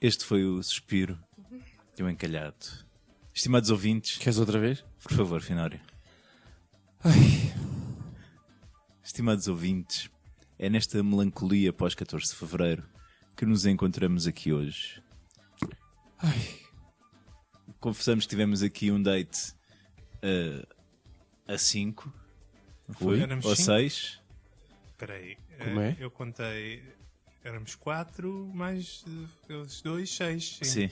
Este foi o suspiro de um encalhado. Estimados ouvintes... Queres outra vez? Por favor, Finório. Estimados ouvintes, é nesta melancolia pós 14 de Fevereiro que nos encontramos aqui hoje. Confessamos que tivemos aqui um date a 5, foi? Ou 6. Espera aí, Como é? eu contei, éramos 4, mais eles 2, 6. Sim.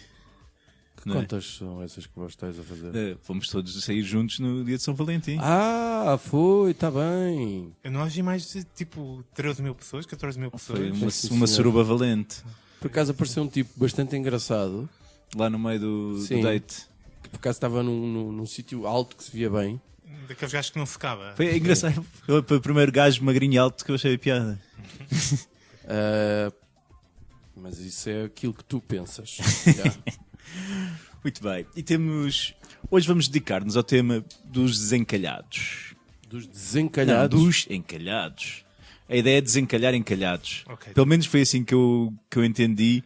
Que contas são essas que vós estás a fazer? Fomos todos sair juntos no dia de São Valentim. Foi, está bem. Eu não agi mais de tipo 13 mil pessoas, 14 mil pessoas. Foi uma suruba valente. Por acaso apareceu um tipo bastante engraçado. Lá no meio do date. Que por acaso estava num sítio alto que se via bem. Daqueles gajos que não secava. Foi engraçado. Foi o primeiro gajo magrinho e alto que eu achei a piada. Mas isso é aquilo que tu pensas. Muito bem. E temos... Hoje vamos dedicar-nos ao tema dos desencalhados. Dos desencalhados? Não, dos encalhados. A ideia é desencalhar encalhados. Okay. Pelo menos foi assim que eu entendi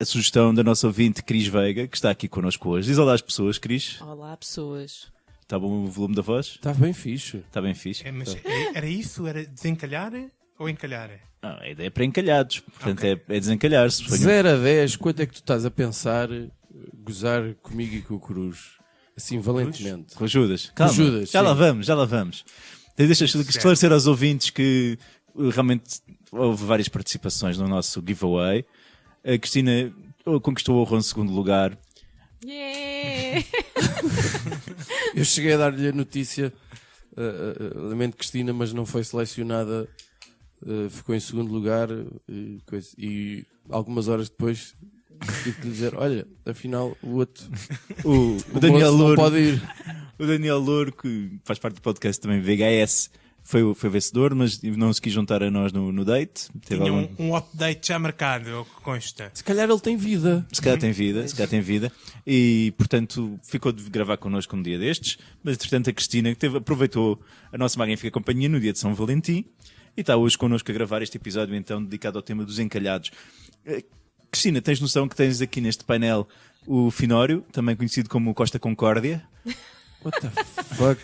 a sugestão da nossa ouvinte Cris Veiga, que está aqui connosco hoje. Diz olá às pessoas, Cris. Olá, pessoas. Está bom o volume da voz? Está bem fixe. Está bem fixe. Mas era isso? Era desencalhar ou encalhar? Não, a ideia é para encalhados. Portanto, é desencalhar-se. 0 a 10, quanto é que tu estás a pensar gozar comigo e com o Cruz? Assim, valentemente. Com ajudas. Calma, ajudas, já sim. lá vamos. Deixa esclarecer aos ouvintes que realmente houve várias participações no nosso giveaway. A Cristina conquistou o honro segundo lugar. Yeah! Eu cheguei a dar-lhe a notícia, lamento Cristina, mas não foi selecionada, ficou em segundo lugar e algumas horas depois tive que lhe dizer, olha, afinal o outro, o Daniel moço não Louro, pode ir. O Daniel Louro, que faz parte do podcast também VHS, foi o vencedor, mas não se quis juntar a nós no date. Tinha um update já marcado, é o que consta. Se calhar ele tem vida. Se calhar tem vida. E, portanto, ficou de gravar connosco um dia destes. Mas, entretanto, a Cristina aproveitou a nossa magnífica companhia no dia de São Valentim e está hoje connosco a gravar este episódio, então, dedicado ao tema dos encalhados. Cristina, tens noção que tens aqui neste painel o Finório, também conhecido como Costa Concórdia? What the fuck?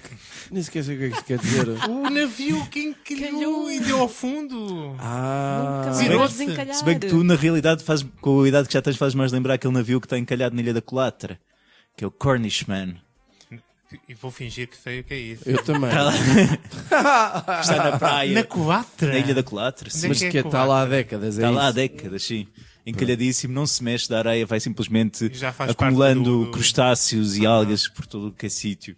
Nem sequer sei o que é que isto quer dizer. O navio que encalhou e deu ao fundo. Nunca Se mais bem vou que- desencalhar. Se bem que tu, na realidade, com a idade que já tens, fazes mais lembrar aquele navio que está encalhado na Ilha da Colatra, que é o Cornishman. E vou fingir que sei o que é isso. Eu também. Está na praia, Na Colatra? na Ilha da Colatra. Sim. Mas que é que está lá há décadas, é Está lá há isso? décadas, sim. Encalhadíssimo, não se mexe da areia, vai simplesmente Já faz acumulando parte do- crustáceos e algas por todo o que é sítio.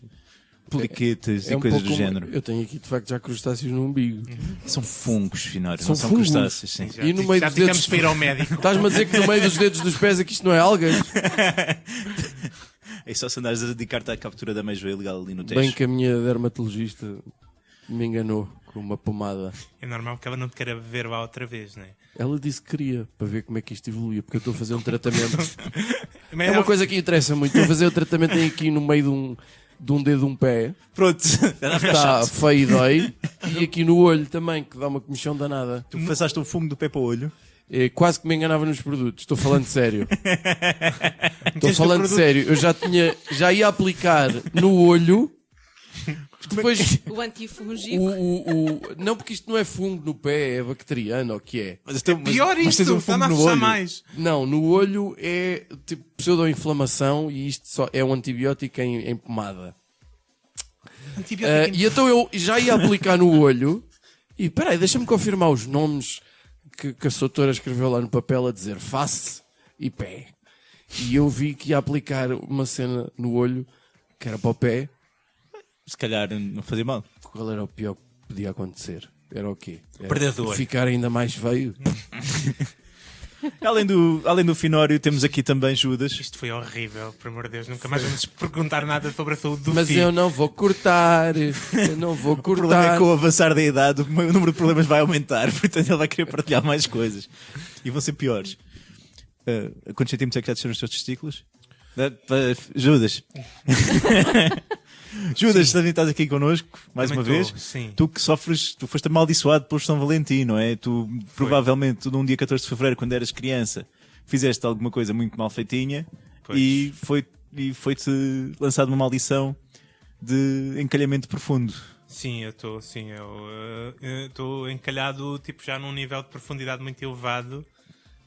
Poliquetas e um coisas pouco do género. Eu tenho aqui de facto já crustáceos no umbigo. São fungos, Finório, São não são fungos? crustáceos. Sim. Já, E no meio já dos tivemos dedos- para ir ao médico. Estás-me a dizer que no meio dos dedos dos pés aqui isto não é algas? É só se andares a dedicar-te à captura da ameijoa ilegal ali no Tejo. Bem que a minha dermatologista me enganou com uma pomada. É normal que ela não te queira ver lá outra vez, não é? Ela disse que queria, para ver como é que isto evoluía, porque eu estou a fazer um tratamento. Mas É uma coisa que interessa muito. Estou a fazer o tratamento tem aqui no meio de um dedo de um pé, Pronto, anda a ficar está chato. feio e dói, e aqui no olho também, que dá uma comichão danada. Tu passaste o fumo do pé para o olho. É, quase que me enganava nos produtos. Estou falando sério. Estou Meteste o falando produto- sério. Eu já ia aplicar no olho. Depois O antifúngico. não, porque isto não é fungo no pé, é bacteriano, ou o que é? Pior mas tens isto, um está-me fumo a no forçar olho. mais. Não, no olho é tipo pseudo-inflamação e isto só é um antibiótico em pomada. Antibiótico E então eu já ia aplicar no olho e peraí, deixa-me confirmar os nomes que a doutora escreveu lá no papel a dizer face e pé. E eu vi que ia aplicar uma cena no olho que era para o pé. Se calhar não fazia mal. Qual era o pior que podia acontecer? Era o quê? Era Perder de olho. ficar ainda mais feio? Além do Finório, temos aqui também Judas. Isto foi horrível, por amor de Deus. Nunca mais vamos perguntar nada sobre a saúde do Mas filho. eu não vou cortar. Eu não vou O problema é cortar. que com o avançar da idade, o número de problemas vai aumentar, portanto ele vai querer partilhar mais coisas. E vão ser piores. Quantos centímetros é que já desceram os teus testículos? Judas. Judas, também estás aqui connosco, mais Também uma vez. estou, sim. Tu que sofres, tu foste amaldiçoado pelo São Valentim, não é? Tu, provavelmente, num dia 14 de fevereiro, quando eras criança, fizeste alguma coisa muito mal feitinha Pois. e foi-te lançada uma maldição de encalhamento profundo. Sim, eu estou encalhado tipo, já num nível de profundidade muito elevado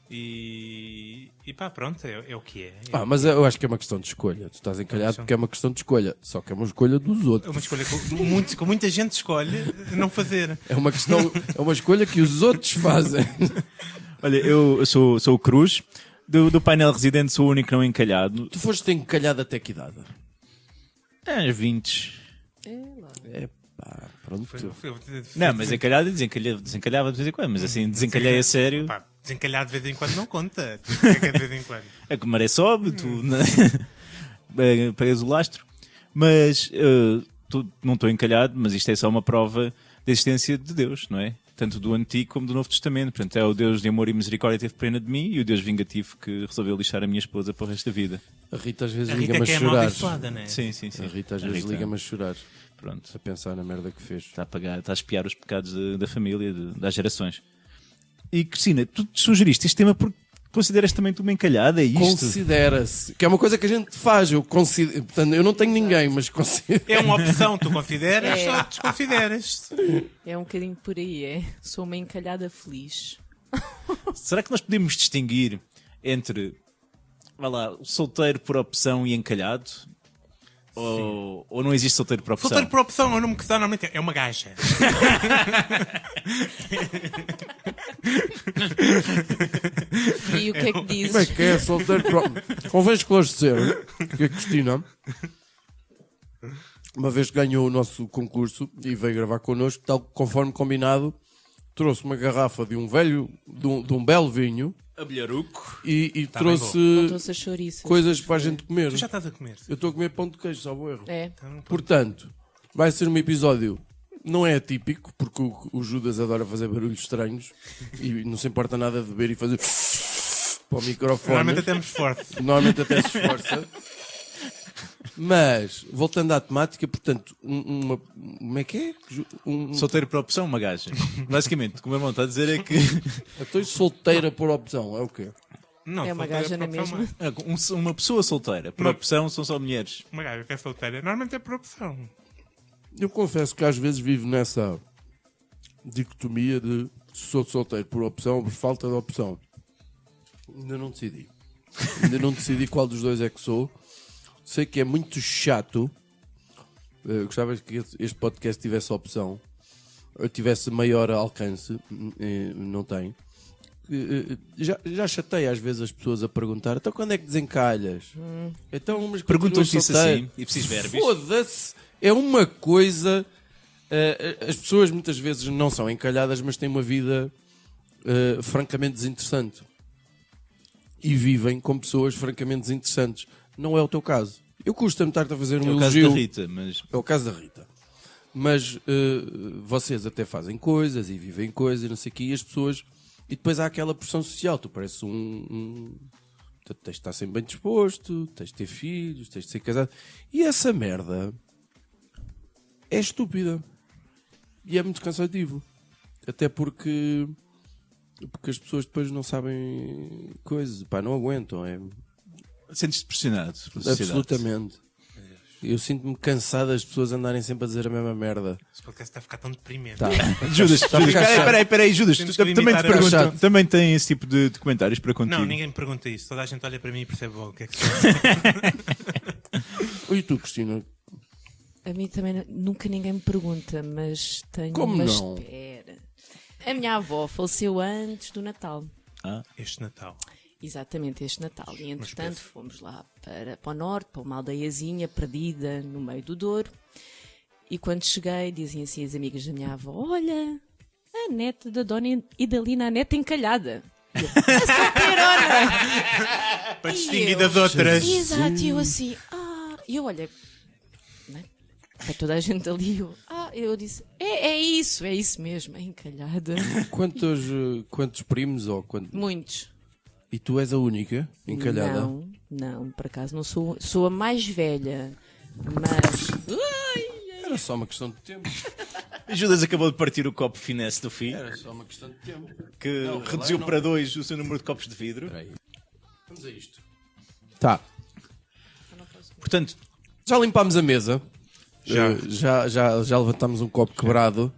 e pá, pronto, é o que é. Mas eu acho que é uma questão de escolha. Tu estás encalhado porque é uma questão de escolha. Só que é uma escolha dos É outros. uma escolha que muita gente escolhe não fazer. É uma escolha que os outros fazem. Olha, eu sou o Cruz. Do painel residente sou o único não encalhado. Tu foste encalhado até que idade? Às 20. Pronto. Não, mas encalhado desencalhava de vez em quando. Mas assim, desencalhei a sério. Pá, desencalhar de vez em quando não conta. O que é que é de vez em quando? É que a maré sobe, tu pegas o lastro. Mas não estou encalhado, mas isto é só uma prova da existência de Deus, não é? Tanto do Antigo como do Novo Testamento. Portanto, é o Deus de amor e misericórdia que teve pena de mim e o Deus vingativo que resolveu lixar a minha esposa para o resto da vida. A Rita às vezes A Rita liga-me a que é chorar. amaldiçoada, não é? Sim, sim, sim. A Rita às vezes liga-me a chorar. Pronto. A pensar na merda que fez. Está a espiar os pecados da família, das gerações. E Cristina, tu sugeriste este tema porque consideras também tu uma encalhada, é isto? Considera-se. Que é uma coisa que a gente faz. Portanto, eu não tenho ninguém, mas considero. É uma opção, tu consideras É. ou desconsideras? É um bocadinho por aí, é. Sou uma encalhada feliz. Será que nós podemos distinguir entre, vá lá, solteiro por opção e encalhado? Ou não existe solteiro por opção? Solteiro por opção é o nome que se dá normalmente. É uma gaja. E o que é que dizes? Como é que é? Solteiro Convém esclarecer que a Cristina, uma vez que ganhou o nosso concurso e veio gravar connosco, tal conforme combinado, trouxe uma garrafa de um belo vinho Abelharuco. e Tá bem trouxe Não trouxe as chouriças. coisas para a gente comer. Tu já estás a comer. Eu estou a comer pão de queijo, salvo erro. É. Então, Portanto, vai ser um episódio, não é atípico, porque o Judas adora fazer barulhos estranhos e não se importa nada de beber e fazer para o microfone. normalmente até me esforço. Normalmente até se esforça. Mas, voltando à temática, portanto, como é que é? Solteiro por opção, uma gaja. Basicamente, o que o meu irmão está a dizer é que Estou solteira por opção, é o quê? Não, É uma solteira gaja por na opção, mesma. uma pessoa solteira, por Não. opção, são só mulheres. Uma gaja que é solteira. Normalmente é por opção. Eu confesso que às vezes vivo nessa dicotomia de se sou solteiro por opção ou por falta de opção. Ainda não decidi. Ainda não decidi qual dos dois é que sou. Sei que é muito chato. Gostava que este podcast tivesse opção. Ou tivesse maior alcance. Não tem. Já chatei às vezes as pessoas a perguntar: então quando é que desencalhas? Então, mas Perguntam-te continuas isso solteiro? assim, e preciso verbis. Foda-se! É uma coisa. As pessoas muitas vezes não são encalhadas, mas têm uma vida francamente desinteressante. E vivem com pessoas francamente desinteressantes. Não é o teu caso. Eu custa-me estar-te a fazer um É o caso elogio. da Rita, mas É o caso da Rita. Mas vocês até fazem coisas e vivem coisas e não sei o quê, e as pessoas. E depois há aquela pressão social. Tu pareces Portanto, tens de estar sempre bem disposto, tens de ter filhos, tens de ser casado. E essa merda é estúpida. E é muito cansativo. Até porque as pessoas depois não sabem coisas. Pá, não aguentam. sentes-te pressionado pela sociedade. Absolutamente. Eu sinto-me cansado das pessoas andarem sempre a dizer a mesma merda. Este podcast está a ficar tão deprimente. Tá. Judas, Está a ficar chato. peraí, Judas, Temos tu que também te limitar a- perguntam, chato. também tem esse tipo de comentários para contigo. Não, ninguém me pergunta isso. Toda a gente olha para mim e percebe logo o que é que se passa. E tu, Cristina? A mim também nunca ninguém me pergunta, mas tenho Como uma não? espera. A minha avó faleceu antes do Natal. Este Natal. Exatamente, este Natal. E entretanto espécie. fomos lá para o norte, para uma aldeiazinha perdida no meio do Douro. E quando cheguei, diziam assim as amigas da minha avó: olha, a neta da Dona Idalina, a neta encalhada. É solteirona! Para E distinguir eu- das outras. Exato, e eu assim, e eu olhei, né, para toda a gente ali, eu disse, é isso mesmo, é encalhada. Quantos primos ou Muitos. E tu és a única encalhada? Não, por acaso não sou a mais velha, mas... Era só uma questão de tempo. Judas acabou de partir o copo finesse do FI, Era só uma questão de tempo. que Não, reduziu não. para 2 o seu número de copos de vidro. Espera aí. Vamos a isto. Tá. Portanto, Já limpámos a mesa. Já. Já levantámos um copo quebrado.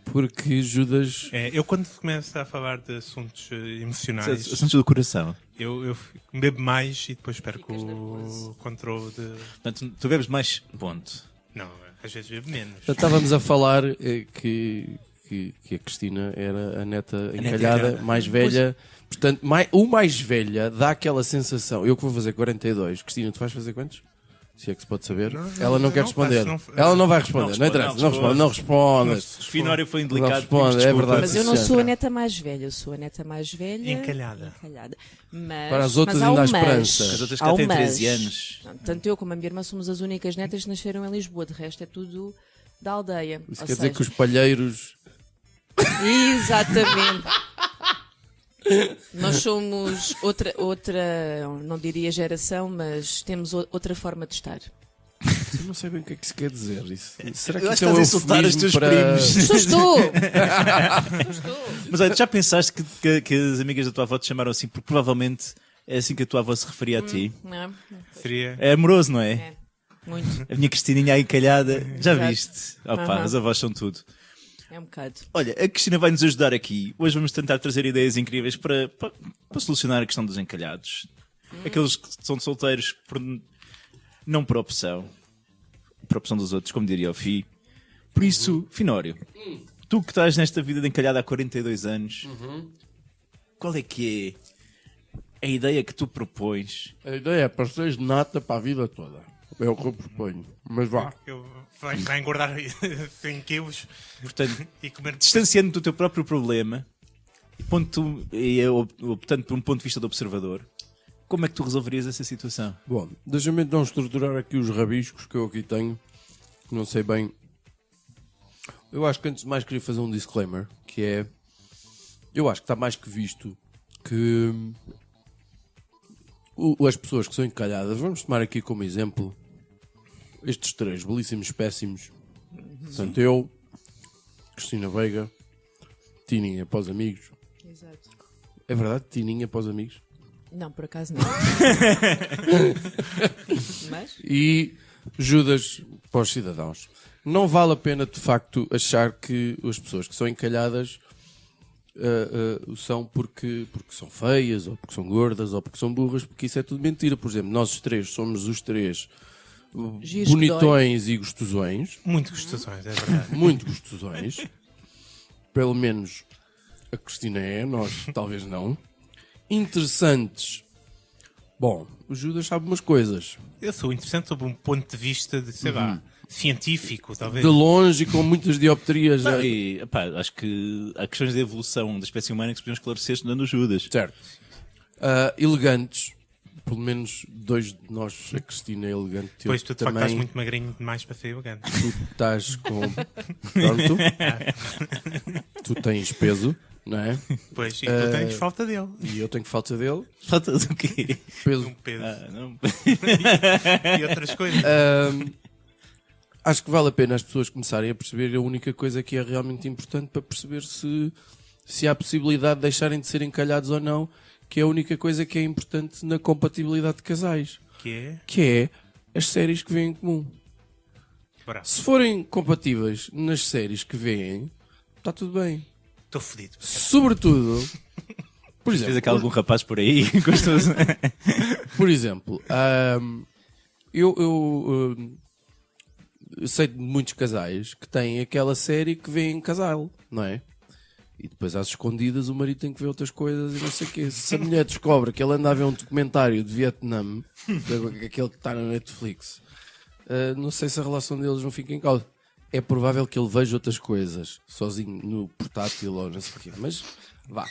Porque Judas... Eu quando começo a falar de assuntos emocionais, assuntos do coração. eu bebo mais e depois perco o controle de... Portanto, tu bebes mais ponto. Não, às vezes bebo menos. Já estávamos a falar que a Cristina era a neta encalhada, mais velha. Portanto, o mais velha dá aquela sensação. Eu que vou fazer 42. Cristina, tu vais fazer quantos? Se é que se pode saber. Ela não quer responder. Ela não vai responder. Não interessa. Não respondas. O Finório foi Não indelicado. responde, pedimos é desculpa. verdade. Mas eu não Sim. sou a neta mais velha, eu sou a neta mais velha... Encalhada. Mas, Para as outras mas há ainda há um mas. esperança. As outras Há cá um têm mas. 13 anos. Não, tanto eu como a minha irmã somos as únicas netas que nasceram em Lisboa, de resto é tudo da aldeia. Isso Ou quer dizer seja, que os palheiros... Exatamente. Nós somos outra, não diria geração, mas temos outra forma de estar. Eu não sei bem o que é que se quer dizer. Será que Eu acho isso que é um estás a insultar os eufemismo teus para... primos. Estou! Mas olha, já pensaste que as amigas da tua avó te chamaram assim? Porque provavelmente é assim que a tua avó se referia a ti. Não é? Seria... É amoroso, não é? É, muito. A minha Cristininha aí encalhada. Já Exato. viste? Opa, Aham. as avós são tudo. É um bocado. Olha, a Cristina vai nos ajudar aqui. Hoje vamos tentar trazer ideias incríveis para solucionar a questão dos encalhados. Aqueles que são solteiros não por opção. Por opção dos outros, como diria o Fi. Por isso, Finório, tu que estás nesta vida de encalhada há 42 anos, qual é que é a ideia que tu propões? A ideia é pastéis de nata para a vida toda. É o que eu proponho. Mas vá. Vai engordar 100 quilos Portanto, e comer... distanciando-te do teu próprio problema e optando por um ponto de vista do observador, como é que tu resolverias essa situação? Bom, deixa-me então estruturar aqui os rabiscos que eu aqui tenho. Não sei bem. Eu acho que antes de mais queria fazer um disclaimer, que é... Eu acho que está mais que visto que as pessoas que são encalhadas, vamos tomar aqui como exemplo estes três belíssimos espécimes. Portanto, eu, Cristina Veiga, Tininha para os amigos. Exato. É verdade? Tininha para os amigos. Não, por acaso não. Mas? E Judas para os cidadãos. Não vale a pena, de facto, achar que as pessoas que são encalhadas são porque são feias, ou porque são gordas, ou porque são burras, porque isso é tudo mentira. Por exemplo, nós os três somos os três Giros que bonitões e gostosões, Muito gostosões, é verdade. muito gostosões. Pelo menos a Cristina é, nós talvez não. Interessantes. Bom, o Judas sabe umas coisas. Eu sou interessante sob um ponto de vista de, sei lá, científico, talvez. De longe e com muitas dioptrias. Não, e, epá, acho que há questões de evolução da espécie humana que se podiam esclarecer estudando o Judas. Certo. Elegantes. Pelo menos dois de nós, a Cristina é elegante. eu Pois tu de facto também. estás muito magrinho demais para ser elegante. Tu estás com... Pronto. Tu tens peso, não é? Pois, e tu tens falta dele. E eu tenho falta dele. Falta do quê? Peso. Um peso. Não. E outras coisas. Acho que vale a pena as pessoas começarem a perceber a única coisa que é realmente importante para perceber se há possibilidade de deixarem de ser encalhados ou não, que é a única coisa que é importante na compatibilidade de casais, Que é... que é as séries que vêm em comum. Bravo. Se forem compatíveis nas séries que vêm, está tudo bem. Estou fodido. Sobretudo, por Fez exemplo, aqui algum rapaz por aí gostoso. por exemplo, eu sei de muitos casais que têm aquela série que vê em casal, não é? E depois às escondidas o marido tem que ver outras coisas e não sei o quê. Se a mulher descobre que ele anda a ver um documentário de Vietnã, aquele que está na Netflix, não sei se a relação deles não fica em causa. É provável que ele veja outras coisas sozinho no portátil ou não sei o quê. Mas vá.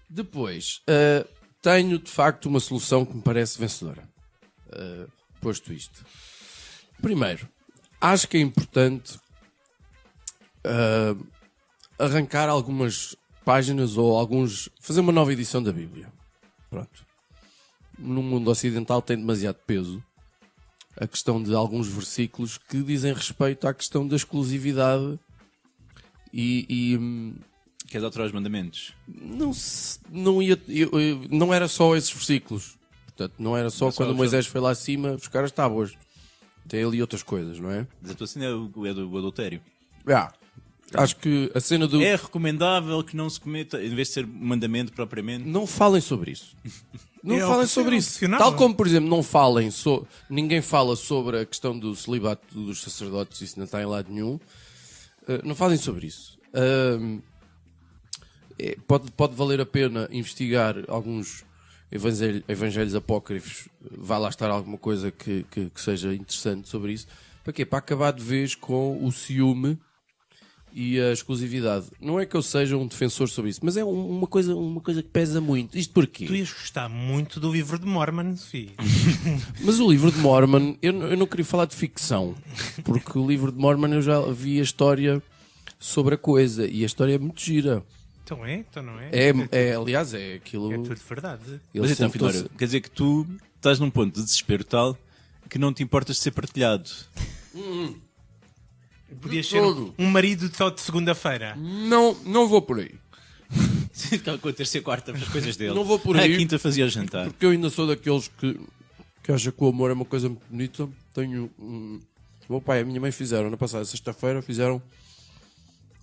Depois, tenho de facto uma solução que me parece vencedora. Posto isto. Primeiro, acho que é importante arrancar algumas páginas ou fazer uma nova edição da Bíblia. Pronto. No mundo ocidental tem demasiado peso a questão de alguns versículos que dizem respeito à questão da exclusividade e Queres alterar os mandamentos? não era só esses versículos. Portanto, não era só Não só quando os Moisés foi lá acima buscar as tábuas. Tem ali outras coisas, não é? Mas a tua cena é do adultério. Acho que a cena do... É recomendável que não se cometa, em vez de ser mandamento propriamente. Não falem sobre isso. Não É falem sobre isso. opcional. Tal como, por exemplo, ninguém fala sobre a questão do celibato dos sacerdotes, isso não está em lado nenhum. Não falem sobre isso. Pode valer a pena investigar alguns evangelhos apócrifos. Vai lá estar alguma coisa que seja interessante sobre isso. Para quê? Para acabar de vez com o ciúme e a exclusividade. Não é que eu seja um defensor sobre isso, mas é uma coisa que pesa muito. Isto porquê? Tu ias gostar muito do livro de Mormon, filho. Mas o livro de Mormon, eu não queria falar de ficção, porque o livro de Mormon eu já vi a história sobre a coisa, e a história é muito gira. Então não é? Aliás, é aquilo... É tudo verdade. Ele Mas então, sentou-se- Finório, quer dizer que tu estás num ponto de desespero tal que não te importas de ser partilhado. Podias ser todo. um marido só de segunda-feira. Não vou por aí. Ficava com a terça e quarta para as coisas dele. Não vou por aí. A quinta fazia o jantar. Porque eu ainda sou daqueles que acha que o amor é uma coisa muito bonita. Tenho... O meu pai e a minha mãe fizeram, na passada sexta-feira, fizeram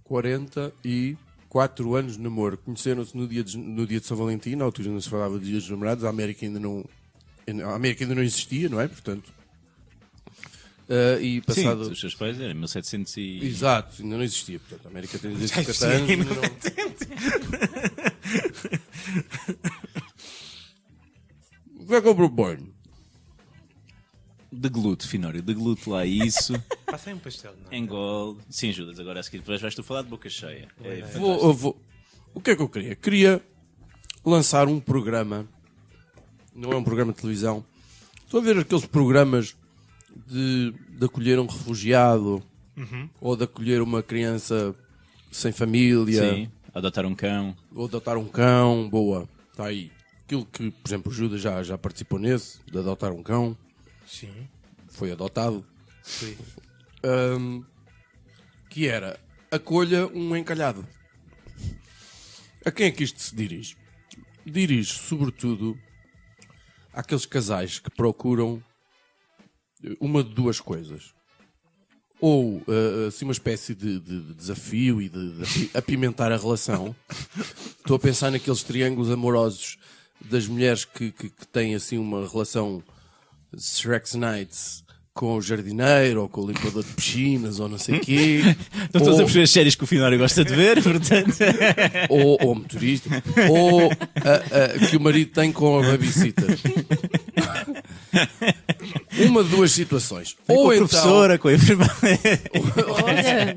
44 anos de namoro. Conheceram-se no dia de São Valentim, na altura não se falava de dias dos namorados, a América ainda não existia, não é? Portanto... e passado... Sim, os seus pais eram 1700 e... Exato, ainda não existia. Portanto, a América tem 50 Sim, anos. Ainda não não... O que é que eu proponho? Deglute, Finório, deglute lá isso, Passei um pastel, não é? engole. Sim, Judas, agora a seguir vais tu falar de boca cheia. É O que é que eu queria? Queria lançar um programa. Não é um programa de televisão. Estou a ver aqueles programas de acolher um refugiado ou de acolher uma criança sem família Sim, adotar um cão. ou adotar um cão. Boa, está aí. Aquilo que, por exemplo, o Judas já participou nesse, de adotar um cão. Sim. Foi adotado. Sim. Que era acolha um encalhado. A quem é que isto se dirige? Dirige, sobretudo, àqueles casais que procuram uma de duas coisas. Ou assim, uma espécie de desafio e de apimentar a relação. Estou a pensar naqueles triângulos amorosos das mulheres que têm assim uma relação Shrek's Nights com o jardineiro ou com o limpador de piscinas ou não sei o quê. Estão todos a perceber as séries que o Finório gosta de ver, portanto... ou motorista, ou que o marido tem com a babysitter. Uma de duas situações. Com Ou a então, professora, com a enfermeira. Olha,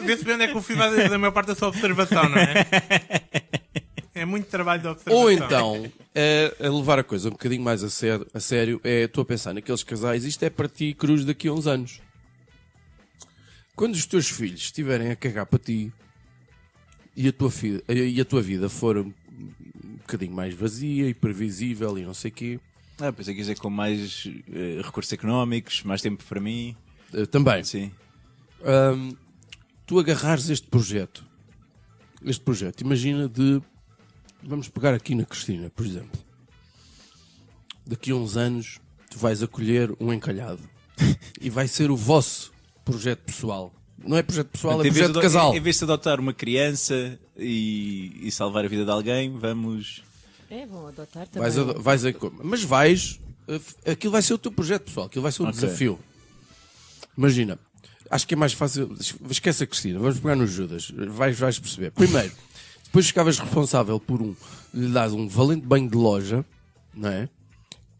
Vê-se bem onde é que o filho vai da maior parte da sua observação, não é? É muito trabalho de observação. ou então a levar a coisa um bocadinho mais a sério, estou a pensar naqueles casais, isto é para ti cruz daqui a uns anos. Quando os teus filhos estiverem a cagar para ti e a tua vida for um bocadinho mais vazia e previsível e não sei o quê, Pensei que ia dizer com mais recursos económicos, mais tempo para mim. também. Sim. Tu agarrares este projeto, imagina vamos pegar aqui na Cristina, por exemplo. Daqui a uns anos tu vais acolher um encalhado e vai ser o vosso projeto pessoal. Não é projeto pessoal, é projeto de casal. Em vez de adotar uma criança e salvar a vida de alguém, vamos... vão adotar também. Mas aquilo vai ser o teu projeto pessoal, aquilo vai ser um Ok. desafio. Imagina, acho que é mais fácil. Esquece a Cristina, vamos pegar no Judas, vais perceber. Primeiro, depois ficavas responsável por lhe dares um valente banho de loja, não é?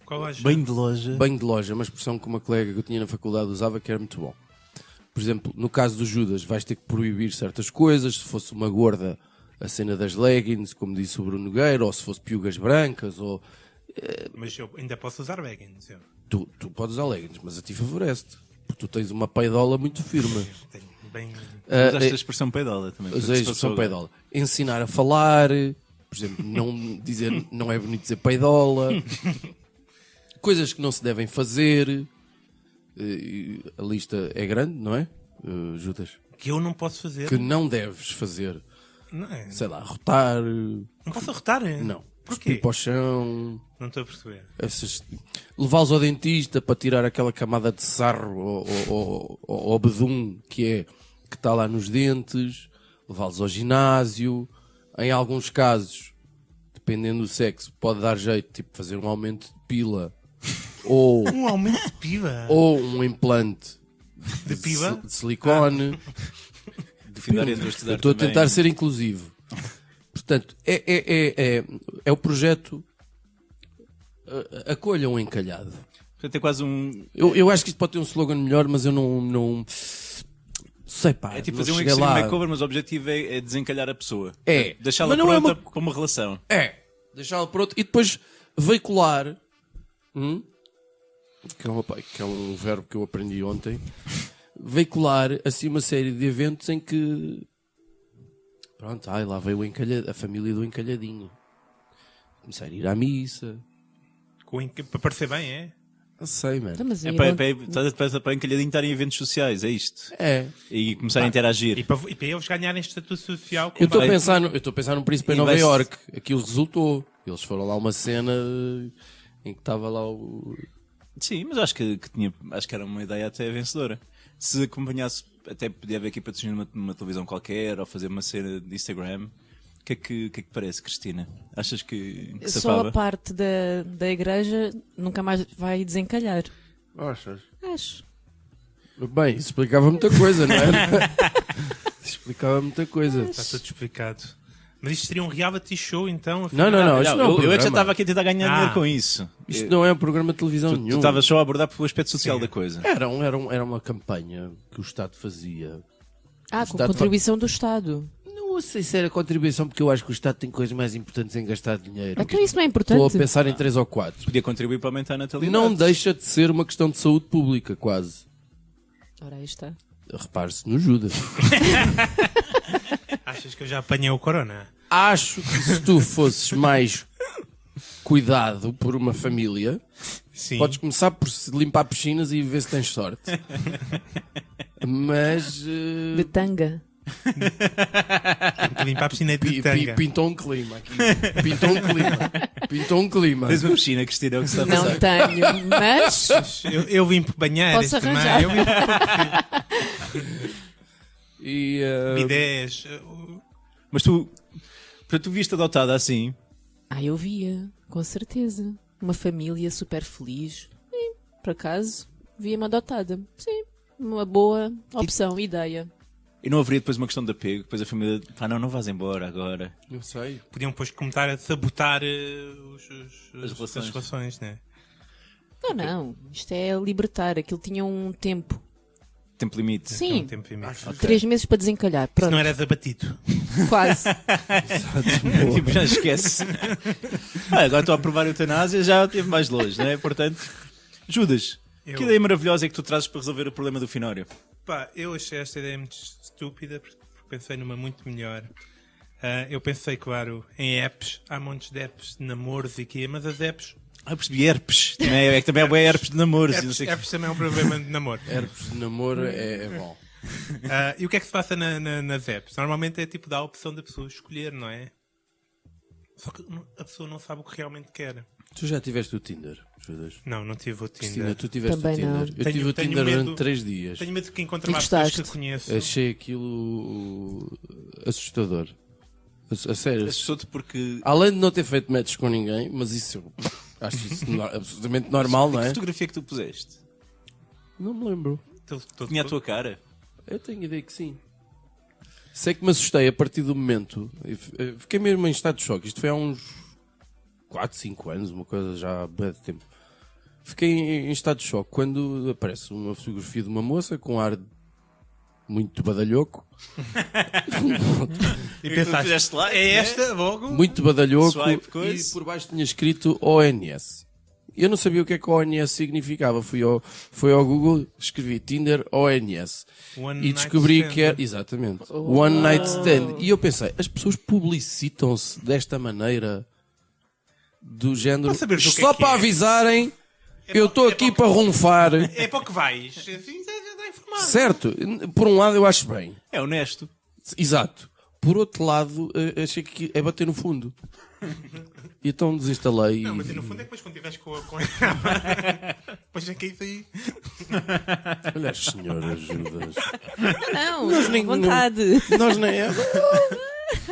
Qual loja? Bem de loja. Banho de loja, uma expressão que uma colega que eu tinha na faculdade usava que era muito bom. Por exemplo, no caso do Judas, vais ter que proibir certas coisas. Se fosse uma gorda, a cena das leggings, como disse o Bruno Nogueira, ou se fosse piugas brancas, ou... Mas eu ainda posso usar leggings. Eu Tu podes usar leggings, mas a ti favorece-te. Porque tu tens uma peidola muito firme. tenho bem... Usaste a expressão peidola também. Usei a expressão peidola. Ensinar a falar, por exemplo, não é bonito dizer peidola. Coisas que não se devem fazer. A lista é grande, não é, Judas? Que eu não posso fazer. Que não deves fazer. Não é? Sei lá, rotar. Não posso arrotar? Não. Porquê? Cuspir para o chão. Não estou a perceber. Levá-los ao dentista para tirar aquela camada de sarro ou bedum que está lá nos dentes. Levá-los ao ginásio. Em alguns casos, dependendo do sexo, pode dar jeito, tipo fazer um aumento de pila ou, Um aumento de piba? ou um implante De piba? de silicone. Eu estou a tentar ser inclusivo. Portanto, é o projeto Acolham um Encalhado. Portanto, é quase um. Eu acho que isto pode ter um slogan melhor, mas eu não sei, pá. É tipo não fazer um cheguei extreme lá. makeover, mas o objetivo é desencalhar a pessoa. É. Deixá-la Mas não é pronta uma- para uma relação. Deixá-la pronto e depois veicular, que é um verbo que eu aprendi ontem, veicular assim uma série de eventos em que pronto, lá veio a família do encalhadinho. Começar a ir à missa. Para parecer bem, é? Não sei, mano. Então, mas É aí para encalhadinho estar em eventos sociais, é isto. É. E começar a interagir. E para eles ganharem estatuto social. Eu estou a vai- pensar num príncipe em E Nova vai-se- Iorque. Aquilo resultou. Eles foram lá a uma cena em que estava lá o... Sim, mas acho que era uma ideia até vencedora. Se acompanhasse, até podia haver aqui patrocínio numa televisão qualquer ou fazer uma cena de Instagram. O que é que te parece, Cristina? Achas que só safava? a parte da igreja nunca mais vai desencalhar. Achas? Acho. Bem, isso explicava muita coisa, não era? Explicava muita coisa. Está tudo explicado. Mas isto seria um reality show, então? Não, Não, isto não é um eu é que já programa. estava aqui a tentar ganhar Ah. dinheiro com isso. Isto não é um programa de televisão Tu nenhum. estavas só a abordar pelo aspecto social Sim. da coisa. Era uma campanha que o Estado fazia. Com Estado contribuição do Estado. Não sei se era contribuição, porque eu acho que o Estado tem coisas mais importantes em gastar dinheiro. Então isso não é importante. Estou a pensar em 3 ou 4. Podia contribuir para aumentar a natalidade. Não deixa de ser uma questão de saúde pública, quase. Ora, aí está. Repare-se no Judas. Achas que eu já apanhei o corona? Acho que se tu fosses mais cuidado por uma família, Sim. podes começar por se limpar piscinas e ver se tens sorte. Mas De tanga. Limpar a piscina de tanga. pintou um clima aqui. Pintou um clima. Tens uma piscina, Cristina, é o que se está a Não passar. tenho, mas Eu vim para banhar. Posso este arranjar. Eu vim E, para ideias. Mas tu viste adotada assim. eu via, com certeza. Uma família super feliz. E, por acaso, via-me adotada. Sim, uma boa opção, ideia. E não haveria depois uma questão de apego. Depois a família, não vais embora agora. não sei. Podiam depois começar a sabotar As relações. né? Não. Isto é libertar. Aquilo tinha um tempo. Tempo limite. Sim, Um tempo limite. 3 meses para desencalhar. Se Pronto, não eras abatido. quase. Tipo, já esquece. Agora estou a aprovar a eutanásia, já esteve mais longe, não é? Portanto, Judas, que ideia maravilhosa é que tu trazes para resolver o problema do Finório? Pá, eu achei esta ideia muito estúpida porque pensei numa muito melhor. Eu pensei, claro, em apps. Há montes de apps de namoros e quê, mas as apps. Percebi herpes. Também é bem herpes de namoros. e não sei o quê. Apps também é um problema de namoro. Herpes de namoro é bom. E o que é que se passa nas apps? Normalmente é tipo dar a opção da pessoa escolher, não é? Só que a pessoa não sabe o que realmente quer. Tu já tiveste o Tinder, Judas? Não tive o Tinder. Cristina, tu tiveste Também o Tinder. não. Eu Tenho- tive o tenho Tinder medo- durante 3 dias. Tenho medo que encontre E mais pessoas gostaste? que conheço. Achei aquilo assustador. A sério. Assustou-te porque. Além de não ter feito matches com ninguém, mas isso eu acho isso absolutamente normal, não Que é? fotografia que tu puseste? Não me lembro. Tinha a tua cara? Eu tenho ideia que sim. Sei que me assustei a partir do momento. Fiquei mesmo em estado de choque. Isto foi há uns 4, 5 anos, uma coisa já há bem de tempo. Fiquei em estado de choque quando aparece uma fotografia de uma moça com ar muito badalhoco. E pensaste, fizeste lá, é esta, logo? Muito badalhoco. Swipe, E coisa. por baixo tinha escrito ONS. Eu não sabia o que é que ONS significava. Fui ao Google, escrevi Tinder ONS. One E night descobri stand. que era... Exatamente. One Night Stand. E eu pensei, as pessoas publicitam-se desta maneira, do género, Para saberes o que só é que para é. avisarem, eu estou aqui para ronfar. É para o que vais. Assim já está informado. Certo. Por um lado eu acho bem. É honesto. Exato. Por outro lado, achei que é bater no fundo. E então desinstalei. Não, mas no fundo é que depois quando tiveres com depois é que é isso aí. Olha as senhoras Judas. Não, Nós nem- vontade. Nós nem é.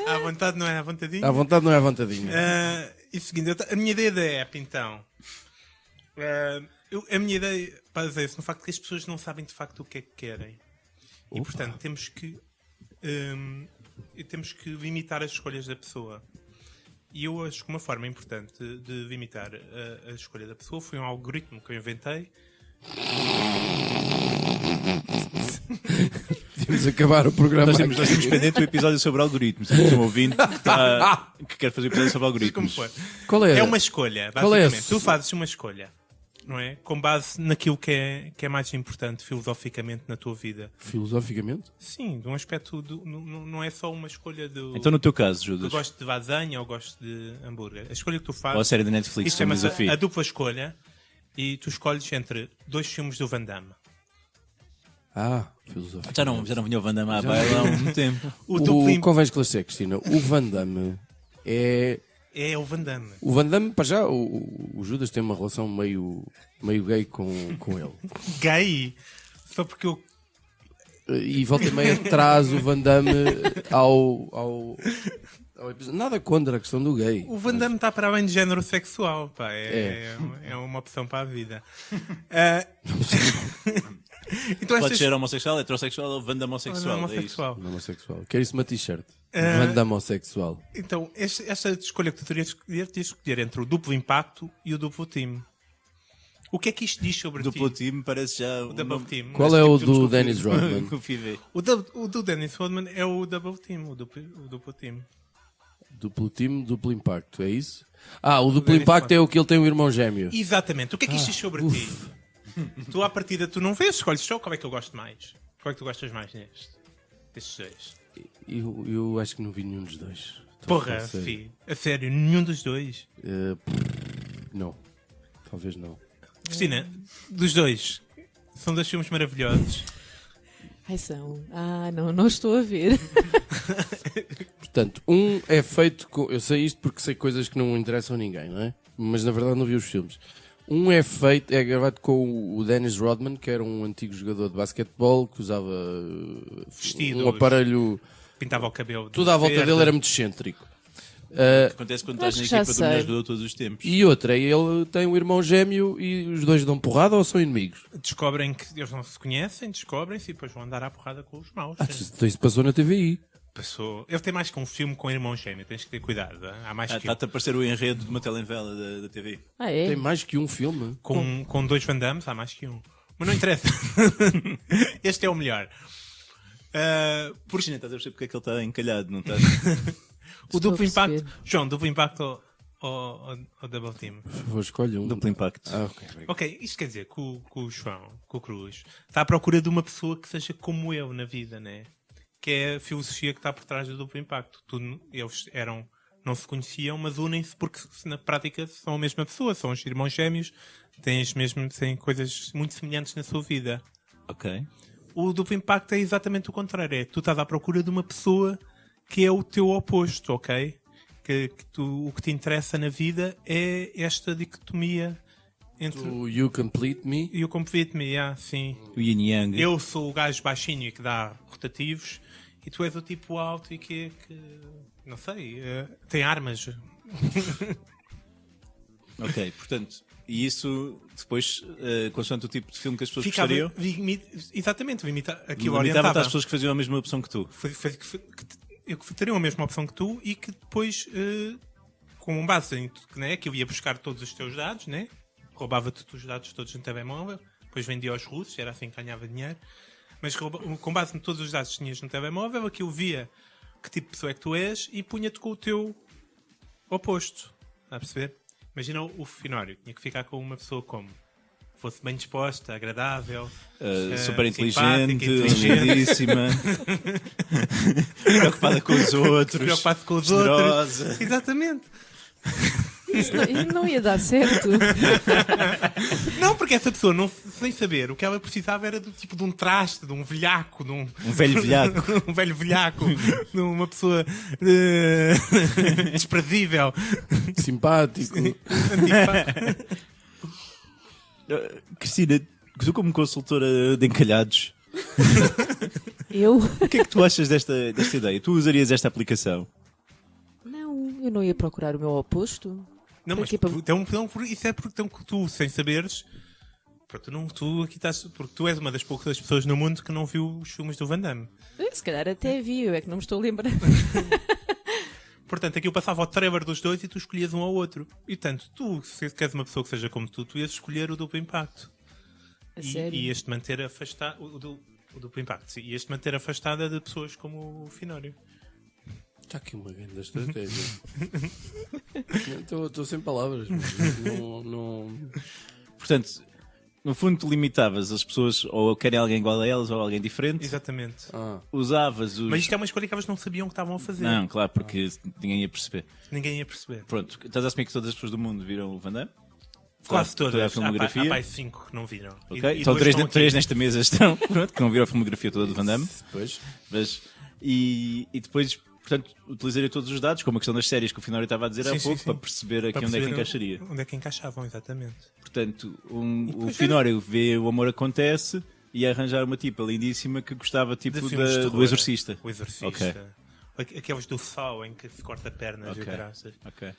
À vontade não é à vontadinha. À vontade não é à vontadinha. E seguindo, a minha ideia da app, então. A minha ideia baseia-se no facto que as pessoas não sabem de facto o que é que querem. E portanto temos que limitar as escolhas da pessoa. E eu acho que uma forma importante de limitar a escolha da pessoa foi um algoritmo que eu inventei. Vamos acabar o programa. Nós temos pendente o episódio sobre algoritmos. Temos um ouvinte que quer fazer o episódio sobre Seja como algoritmos. for. Qual é? É uma escolha, Qual é basicamente. esse? Tu fazes uma escolha, não é? Com base naquilo que é mais importante filosoficamente na tua vida. Filosoficamente? Sim, de um aspecto. Não é só uma escolha de. Então, no teu caso, Eu Judas, gosto de lasanha ou gosto de hambúrguer. A escolha que tu ou a fazes. série da Netflix, Isto chama chama-se Desafio. a dupla escolha. E tu escolhes entre 2 filmes do Van Damme. Filosoficamente. Já não vinha o Van Damme à baila há muito tempo. O duplo Convém esclarecer, Cristina. O Van Damme é... é o Van Damme. O Van Damme, para já, o Judas tem uma relação meio gay com ele. Gay. Só porque eu. E volta e meia traz o Van Damme ao episódio. Nada contra a questão do gay. O Van Damme está para além de género sexual. Pá. É uma opção para a vida. Então Pode estas... ser homossexual, heterossexual ou Van Damme homossexual. É isso. homossexual. Homossexual. Quero isso uma t-shirt. Van Damme homossexual. Então, esta escolha que tu terias de escolher entre o duplo impacto e o duplo team. O que é que isto diz sobre Duplo ti? time parece já. O double team. Qual é o do Dennis Rodman? O do Dennis Rodman é o double team, o duplo team. Duplo time, duplo impacto, é isso? O duplo Dennis impacto Rodman. é o que ele tem um irmão gêmeo. Exatamente. O que é que isto diz sobre ti? Tu, à partida, tu não vês, escolhes só qual é que eu gosto mais. Qual é que tu gostas mais destes dois? Eu acho que não vi nenhum dos dois. Porra, A sério. fi. A sério, nenhum dos dois. Não. Talvez não. Cristina, dos dois, são dois filmes maravilhosos. Ai, são. Não estou a ver. Portanto, um é feito com... Eu sei isto porque sei coisas que não interessam a ninguém, não é? Mas na verdade não vi os filmes. Um é gravado com o Dennis Rodman, que era um antigo jogador de basquetebol, que usava Vestidos. um aparelho... Pintava o cabelo. Tudo à volta verde. dele era muito excêntrico. Acontece quando estás Acho na que já equipa do melhor sei. jogador de todos os tempos. E outra, ele tem um irmão gêmeo e os dois dão porrada ou são inimigos? Descobrem que eles não se conhecem, descobrem-se e depois vão andar à porrada com os maus. Isso passou na TVI. Passou. Ele tem mais que um filme com irmão gêmeo, tens que ter cuidado. Hein? Há mais que um. Está-te a aparecer o enredo de uma telenovela da TV. É? Tem mais que um filme. Com 2 Van Dammes, há mais que um. Mas não interessa. Este é o melhor. Por China, estás a perceber porque é que ele está encalhado, não estás? O Estou duplo a perceber. impacto. João, duplo impacto ou double team? Por favor, escolha um. Duplo impacto. Ok. Ok, isto quer dizer que o João, que o Cruz, está à procura de uma pessoa que seja como eu na vida, né? Que é a filosofia que está por trás do duplo impacto. Eles não se conheciam, mas unem-se porque na prática são a mesma pessoa, são os irmãos gêmeos, têm coisas muito semelhantes na sua vida. Ok. O duplo impacto é exatamente o contrário. Tu estás à procura de uma pessoa que é o teu oposto, ok? O que te interessa na vida é esta dicotomia entre You Complete Me. e o Complete Me, sim. O Yin Yang. Eu sou o gajo baixinho e que dá rotativos e tu és o tipo alto e que não sei, tem armas. Ok, portanto, e isso depois, consoante o tipo de filme que as pessoas gostariam, Exatamente, aquilo limitava-te orientava. às pessoas que faziam a mesma opção que tu. Que teriam a mesma opção que tu e que depois, com base em né, que eu ia buscar todos os teus dados, né? Roubava-te os dados todos no telemóvel, depois vendia aos russos, era assim que ganhava dinheiro. Mas com base em todos os dados que tinhas no telemóvel, aquilo via que tipo de pessoa é que tu és e punha-te com o teu oposto. Está a perceber? Imagina o Finório. Tinha que ficar com uma pessoa como? Fosse bem disposta, agradável, super simpática, inteligente, lindíssima, preocupada com os outros, preocupado com os generosa. outros. Exatamente. Isso não ia dar certo. Não, porque essa pessoa, sem saber, o que ela precisava era do tipo de um traste, de um velhaco, de um velho velhaco. um velho velhaco, de uma pessoa desprezível. Simpático. Cristina, tu como consultora de encalhados, Eu? o que é que tu achas desta ideia? Tu usarias esta aplicação? Não, eu não ia procurar o meu oposto. Não, mas isso é porque tu, sem saberes, pronto, tu aqui estás, porque tu és uma das poucas pessoas no mundo que não viu os filmes do Van Damme. Se calhar até vi, eu é que não me estou a lembrar. Portanto, aquilo passava ao trailer dos dois e tu escolhias um ao outro. E tanto, tu, se queres uma pessoa que seja como tu ias escolher o duplo impacto. A sério? E este manter afastado, o duplo impacto, sim, e este manter afastada de pessoas como o Finório. Está aqui uma grande estratégia. Estou sem palavras. Não... Portanto, no fundo, tu limitavas as pessoas ou querem alguém igual a elas ou alguém diferente. Exatamente. Usavas os. Mas isto é uma escolha que elas não sabiam o que estavam a fazer. Não, claro, porque ninguém ia perceber. Ninguém ia perceber. Pronto, estás a assumir que todas as pessoas do mundo viram o Van Damme? Quase Toda a todas. filmografia? Há pai 5 que não viram. Ok, E então duas três, estão três aqui. nesta mesa estão, pronto, que não viram a filmografia toda do Van Damme. Pois. Mas, e depois, portanto, utilizaria todos os dados, como a questão das séries que o Finório estava a dizer há Sim, sim, pouco, sim. para perceber aqui Para onde é que perceber encaixaria. Onde é que encaixavam, exatamente. Portanto, o depois Finório vê o amor acontece e arranjar uma tipa lindíssima que gostava tipo De filmes de do terror. Exorcista. O Exorcista. Ok. Aqueles do Sol em que se corta pernas e Ok. graças. Ok.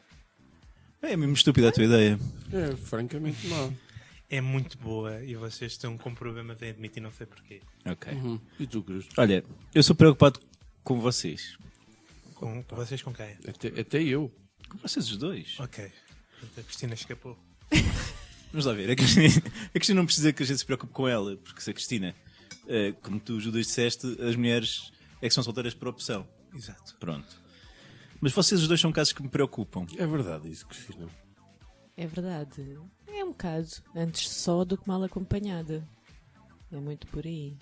É mesmo estúpida a tua ideia. É, francamente não. É muito boa e vocês estão com problemas em admitir, não sei porquê. Ok. E tu, Cruz? Olha, eu sou preocupado com vocês. Com vocês com quem? Até eu. Com vocês os dois. Ok. Portanto, a Cristina escapou. Vamos lá ver. A Cristina não precisa que a gente se preocupe com ela, porque se a Cristina, como tu, Judas, disseste, as mulheres é que são solteiras por opção. Exato. Pronto. Mas vocês os dois são casos que me preocupam. É verdade isso, Cristina. É verdade. É um bocado. Antes só do que mal acompanhada. É muito por aí.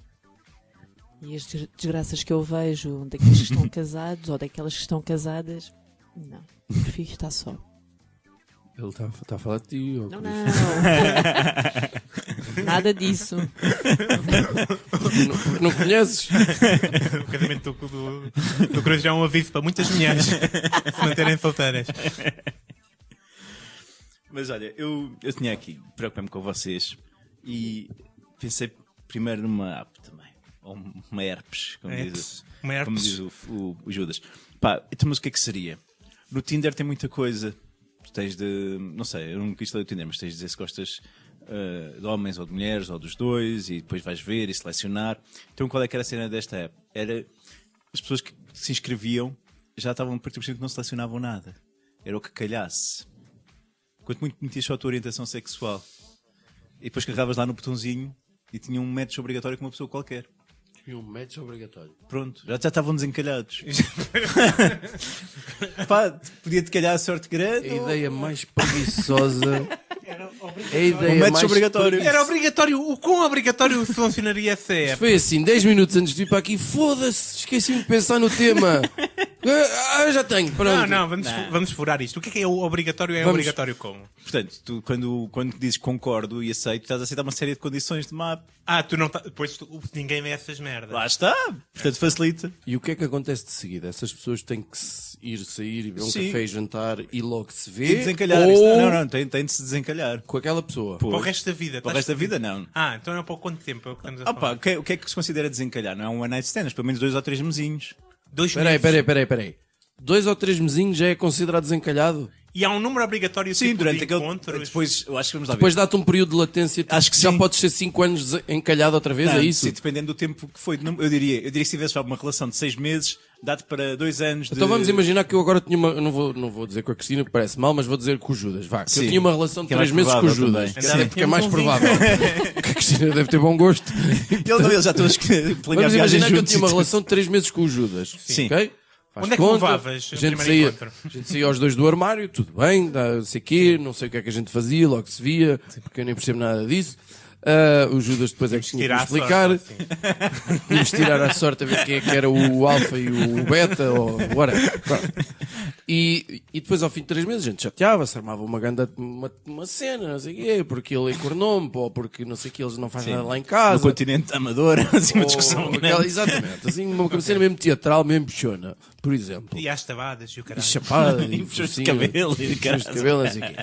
E as desgraças que eu vejo daqueles que estão casados ou daquelas que estão casadas, não. Prefiro estar só. Ele está a falar de ti, ó, Não, Cruz. não. Nada disso. Não conheces? O casamento do Cruz já é um aviso para muitas mulheres se manterem solteiras. Mas olha, eu tinha aqui, preocupei-me com vocês e pensei primeiro numa app também. Ou uma herpes, como diz o Judas. Pá, então, mas o que é que seria? No Tinder tem muita coisa. Tu tens de. Não sei, eu nunca instalei o Tinder, mas tens de dizer se gostas de homens ou de mulheres ou dos dois e depois vais ver e selecionar. Então qual é que era a cena desta app? Era as pessoas que se inscreviam já estavam a partir do princípio que não selecionavam nada. Era o que calhasse. Quanto muito metias só a tua orientação sexual. E depois carregavas lá no botãozinho e tinha um match obrigatório com uma pessoa qualquer. E um match obrigatório. Pronto, já estavam desencalhados. Pá, podia-te calhar a sorte grande. A ideia mais preguiçosa. É a O ideia match mais obrigatório. Era obrigatório. O quão obrigatório funcionaria essa app? Foi assim, 10 minutos antes de ir para aqui, foda-se, esqueci-me de pensar no tema. Já tenho, pronto. Não, vamos furar isto. O que é o obrigatório? É Vamos. obrigatório como? Portanto, tu, quando dizes concordo e aceito, estás a aceitar uma série de condições de mapa. Tu não Depois ninguém vê essas merdas. Lá está. Portanto, facilita. E o que é que acontece de seguida? Essas pessoas têm que ir sair e beber um Sim. café e jantar e logo se vê? E desencalhar. Ou Não, tem de se desencalhar. com aquela pessoa? Para o resto da vida. Para o resto da vida, não. Então é para quanto tempo? É o que estamos a Ah pá, falar. o que é que se considera desencalhar? Não é um one night stand, mas pelo menos 2 ou 3 mesinhos. 2 meses. Peraí. 2 ou 3 mesinhos já é considerado desencalhado? E há um número obrigatório Sim, tipo, durante de aquele. encontros. Depois, eu acho que vamos lá ver. Depois dá-te um período de latência. Acho que já sim. podes ser 5 anos encalhado outra vez, Não, é isso? Sim, dependendo do tempo que foi. Eu diria que se tivesse uma relação de 6 meses, dá-te para 2 anos de. Então vamos imaginar que eu agora tinha uma. Eu não vou dizer com a Cristina, que parece mal, mas vou dizer com o Judas. Vá, que eu Sim. tinha uma relação de Que é 3 mais meses com o provável Judas. também. Sim, Sim. porque é mais Tínhamos um provável. Que a Cristina deve ter bom gosto. Ele já estou a planear Vamos viagens imaginar que eu juntos. tinha uma relação de 3 meses com o Judas. Sim. Ok? Faz Onde é que conta, levavas a o gente, primeiro saía, encontro? a gente saía aos dois do armário, tudo bem, não sei quê, não sei o que é que a gente fazia, logo se via, porque eu nem percebo nada disso. O Judas depois é que tinha que me Tirar a explicar. sorte, assim. Íamos tirar à sorte a ver quem é que era o alfa e o beta, ou whatever. Pronto. E depois, ao fim de 3 meses, a gente chateava-se, armava uma cena, não sei o quê, porque ele encornou-me, ou porque não sei o que, eles não fazem nada lá em No casa. continente amador, assim, uma Ou discussão aquela- grande. exatamente, assim, uma cena mesmo teatral, mesmo bichona, por exemplo. E às tabadas e o E caralho. chapada, E puxões de focinho, cabelo e de puxões de caralho. cabelo, não sei o quê.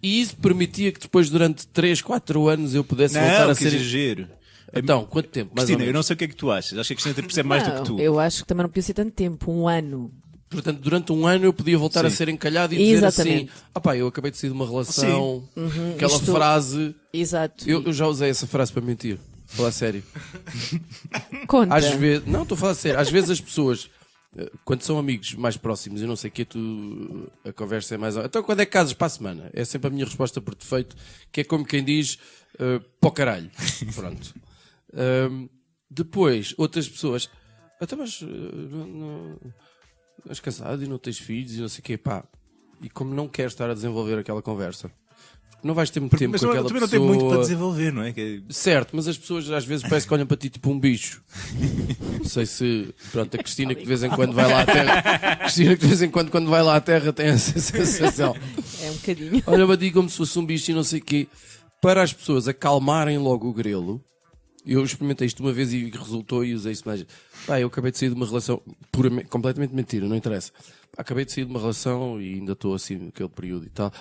E isso permitia que depois, durante 3, 4 anos, eu pudesse voltar Não, a que ser. exagero. Então, quanto tempo? Mais ou Cristina, eu menos. não sei o que é que tu achas. Acho que a Cristina percebe mais do que Não, tu. eu acho que também não podia ser tanto tempo, 1 ano. Portanto, durante 1 ano eu podia voltar a Sim. ser encalhado e dizer assim: Exatamente. eu acabei de sair de uma relação. Aquela Isto- frase. Exato. Eu já usei essa frase para mentir. Vou falar sério. Conta. Às vezes. Não, estou a falar sério. Às vezes as pessoas. Quando são amigos mais próximos, eu não sei o que, a conversa é mais. Então, quando é que casas para a semana? É sempre a minha resposta por defeito, que é como quem diz para o caralho. Pronto. Depois, outras pessoas. Até mas. Não és casado e não tens filhos e não sei o quê, pá. E como não queres estar a desenvolver aquela conversa, não vais ter muito tempo Mas com eu aquela também pessoa. não tenho muito para desenvolver, não é? Certo, mas as pessoas às vezes parece que olham para ti tipo um bicho. Não sei se. Pronto, a Cristina que de vez em quando vai lá à Terra. Cristina que de vez em quando vai lá à Terra tem essa sensação. É um bocadinho. Olha para ti como se fosse um bicho e não sei o quê. Para as pessoas acalmarem logo o grelo, eu experimentei isto uma vez e resultou e usei isso mais. Pá, eu acabei de sair de uma relação completamente mentira, não interessa. Pá, acabei de sair de uma relação e ainda estou assim naquele período e tal.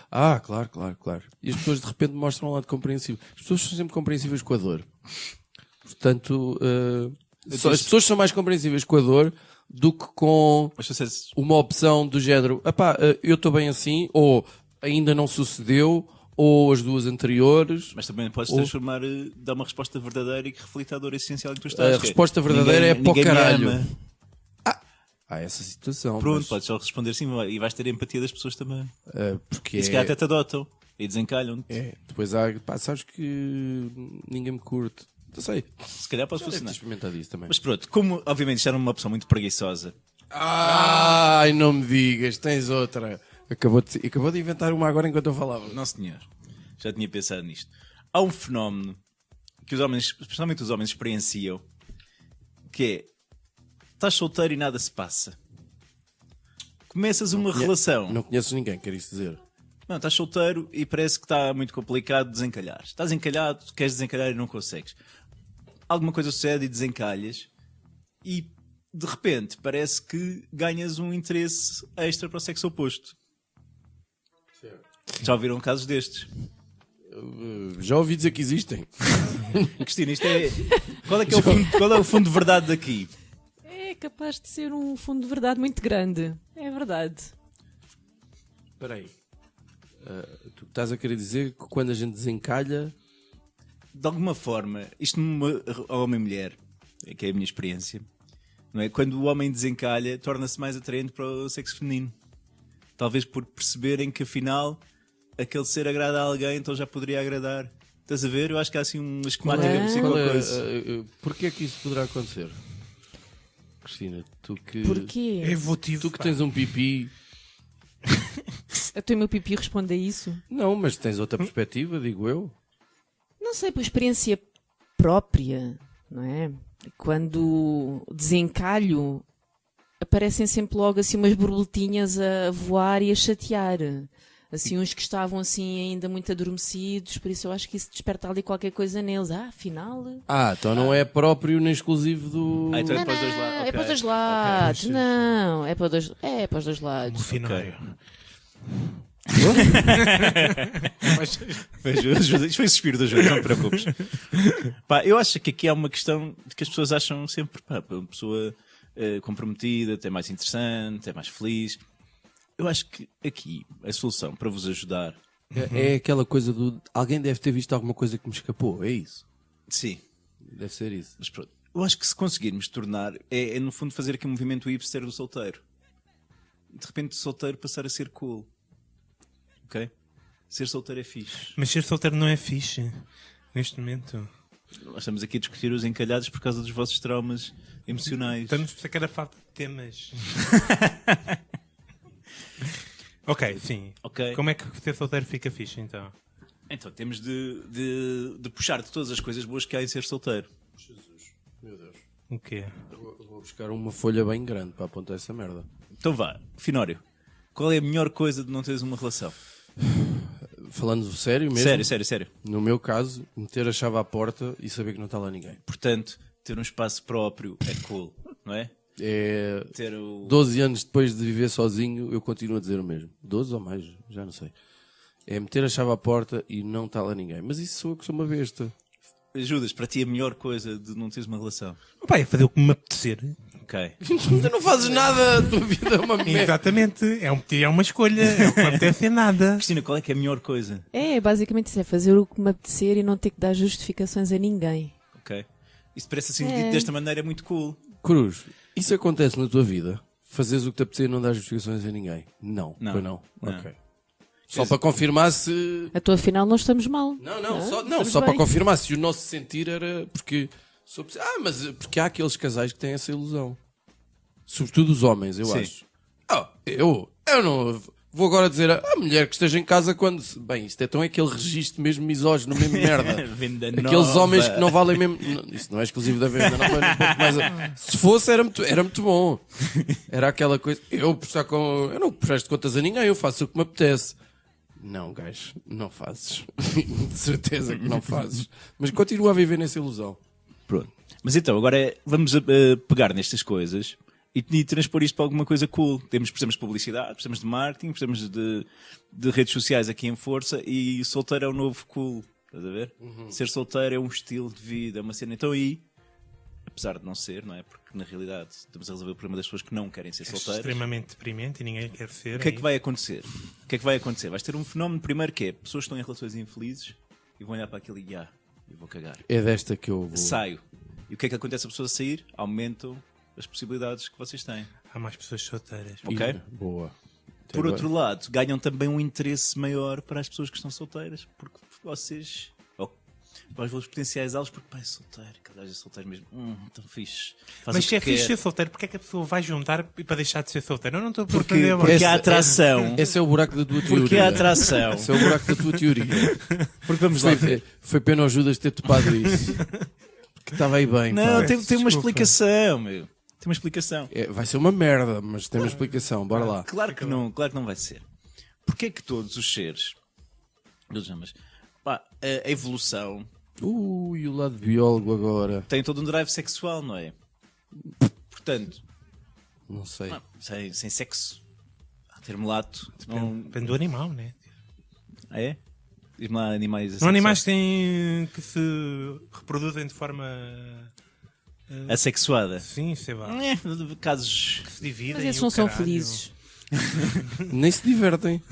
Claro. E as pessoas de repente mostram um lado compreensivo. As pessoas são sempre compreensíveis com a dor. Portanto, as pessoas são mais compreensíveis com a dor do que com Mas vocês. uma opção do género, eu estou bem assim, ou ainda não sucedeu, ou as duas anteriores. Mas também podes Ou- transformar, dar uma resposta verdadeira e que reflita a dor essencial que tu estás. A resposta verdadeira é para o ninguém me caralho. ama. Há essa situação. Pronto, mas, podes só responder sim e vais ter empatia das pessoas também. porque E se calhar até te adotam e desencalham. depois há, sabes que ninguém me curte. Não sei. Se calhar pode Deve ter funcionar. experimentado isso também. Mas pronto, como obviamente isto era uma opção muito preguiçosa, Ai, não me digas, tens outra. Acabou de inventar uma agora enquanto eu falava. não senhor, já tinha pensado nisto. Há um fenómeno que os homens, especialmente os homens, experienciam, que é: estás solteiro e nada se passa. Começas uma relação. Não conheço ninguém, quer isso dizer. Não, estás solteiro e parece que está muito complicado desencalhar. Estás encalhado, queres desencalhar e não consegues. Alguma coisa sucede e desencalhas e de repente parece que ganhas um interesse extra para o sexo oposto. Já ouviram casos destes? Já ouvi dizer que existem. Cristina, isto é. Qual é o fundo de verdade daqui? É capaz de ser um fundo de verdade muito grande. É verdade. Espera aí. Tu estás a querer dizer que quando a gente desencalha... De alguma forma, isto numa homem e mulher, que é a minha experiência, não é? Quando o homem desencalha, torna-se mais atraente para o sexo feminino. Talvez por perceberem que afinal aquele ser agrada a alguém, então já poderia agradar. Estás a ver? Eu acho que há assim uma esquemática Qual é? assim, qualquer coisa. Porquê é que isso poderá acontecer? Cristina, tu que... Porquê? É evolutivo. Tu que pá. tens um pipi... Até o meu pipi responde a isso. Não, mas tens outra perspectiva, digo eu. Não sei, por experiência própria, não é? Quando desencalho, aparecem sempre logo assim umas borboletinhas a voar e a chatear. Assim, uns que estavam assim ainda muito adormecidos, por isso eu acho que isso desperta ali qualquer coisa neles. Afinal... Então não é próprio nem exclusivo do... Então é Não, para os dois lados. é Ok. para os dois lados. Ok. Não, é para os dois lados. Afinal. Isto foi o suspiro da ajuda, não te preocupes. Pá, eu acho que aqui há uma questão de que as pessoas acham sempre, pá, uma pessoa comprometida, até mais interessante, é mais feliz. Eu acho que aqui a solução para vos ajudar. É aquela coisa do. Alguém deve ter visto alguma coisa que me escapou, é isso. Sim. Deve ser isso. Mas pronto. Eu acho que se conseguirmos tornar. É no fundo fazer aqui um movimento hipster do solteiro. De repente, solteiro passar a ser cool. Ok? Ser solteiro é fixe. Mas ser solteiro não é fixe. Neste momento. Nós estamos aqui a discutir os encalhados por causa dos vossos traumas emocionais. Estamos a sacar a falta de temas. Ok, sim. Ok. Como é que ser solteiro fica fixe, então? Então temos de puxar de todas as coisas boas que há em ser solteiro. Meu Deus. O quê? Vou buscar uma folha bem grande para apontar essa merda. Então vá, Finório. Qual é a melhor coisa de não teres uma relação? Falando sério mesmo? Sério. No meu caso, meter a chave à porta e saber que não está lá ninguém. Portanto, ter um espaço próprio é cool, não é? É... Ter o... 12 anos depois de viver sozinho, eu continuo a dizer o mesmo. 12 ou mais, já não sei. É meter a chave à porta e não está lá ninguém. Mas isso sou eu que sou uma besta. Ajudas, para ti a melhor coisa de não teres uma relação. Opa, é fazer o que me apetecer. Ok. Tu não fazes nada, a tua vida é uma merda. Exatamente. É uma escolha. É o que me apetece é nada. Cristina, qual é que é a melhor coisa? É, basicamente isso, é fazer o que me apetecer e não ter que dar justificações a ninguém. Ok. Isso parece assim, dito desta maneira, é muito cool. Cruz, isso acontece na tua vida? Fazes o que te apetecer e não dar justificações a ninguém? Não. Não. Foi não? Não. Ok. Só para confirmar se... Então afinal não estamos mal. Só Estamos para bem. confirmar se o nosso sentir era porque... mas porque há aqueles casais que têm essa ilusão. Sobretudo os homens, eu Sim. acho. Eu não... Vou agora dizer a mulher que esteja em casa quando... Bem, isto é tão aquele registro mesmo misógino, mesmo merda. Venda Aqueles nova. homens que não valem mesmo... Isso não é exclusivo da venda, não, mas um pouco mais... Se fosse, era muito bom. Era aquela coisa... Eu não presto contas a ninguém, eu faço o que me apetece. Não, gajo, não fazes. De certeza que não fazes. Mas continua a viver nessa ilusão. Pronto. Mas então, agora vamos pegar nestas coisas e transpor isto para alguma coisa cool. Precisamos de publicidade, precisamos de marketing, precisamos de redes sociais aqui em força e solteiro é o novo cool. Estás a ver? Ser solteiro é um estilo de vida, é uma cena. Então aí, apesar de não ser, não é? Porque na realidade estamos a resolver o problema das pessoas que não querem ser É solteiras. extremamente deprimente e ninguém quer ser. O que é que vai acontecer? Vais ter um fenómeno primeiro que é pessoas que estão em relações infelizes e vão olhar para aquilo e eu vou cagar. É desta que eu vou... Saio. E o que é que acontece a pessoa a sair? Aumentam as possibilidades que vocês têm. Há mais pessoas solteiras. Ok? Boa. Por outro lado, ganham também um interesse maior para as pessoas que estão solteiras, porque vocês, para os vossos potenciais alvos, porque pá, é solteiro, cada vez é solteiro mesmo, tão fixe. Faz Mas o se é que fixe quer. ser solteiro, porque é que a pessoa vai juntar para deixar de ser solteiro? Eu não estou a Porque perceber agora. há atração. Esse é o buraco da tua teoria. Porque há atração. Esse é o buraco da tua teoria. Porque vamos lá. Foi pena ao Judas ter topado isso. Porque estava aí bem. Não, pá. tem uma desculpa. explicação, meu. Tem uma explicação. Vai ser uma merda, mas tem uma explicação. Bora lá. Claro que não vai ser. Porquê é que todos os seres, a evolução E o lado biólogo agora. tem todo um drive sexual, não é? Portanto, Não sei. sem sexo, a ter mulato, não... Depende do animal, né? Ah, é? Diz-me lá animais Não há animais que se reproduzem de forma. assexuada. Sim, sei lá. Casos... Que se dividem. Mas esses e não o são caralho. felizes. Nem se divertem.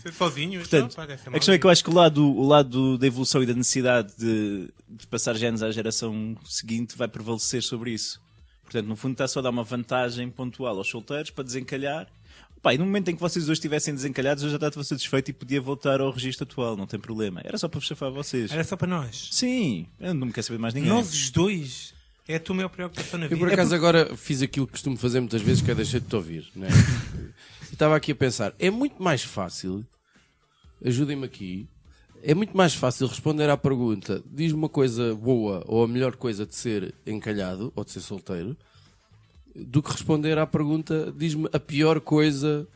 Ser sozinho, Portanto, a questão é que eu acho que o lado da evolução e da necessidade de passar genes à geração seguinte vai prevalecer sobre isso. Portanto, no fundo está só a dar uma vantagem pontual aos solteiros para desencalhar. E no momento em que vocês hoje estivessem desencalhados, eu já estava satisfeito e podia voltar ao registro atual, não tem problema. Era só para vos chafar vocês. Era só para nós. Sim, eu não me quero saber de mais ninguém. Nós os dois. É a tua maior preocupação na Eu vida. por acaso agora fiz aquilo que costumo fazer muitas vezes, que é deixar de te ouvir. Né? E estava aqui a pensar, é muito mais fácil, ajudem-me aqui, é muito mais fácil responder à pergunta, diz-me uma coisa boa ou a melhor coisa de ser encalhado ou de ser solteiro, do que responder à pergunta, diz-me a pior coisa.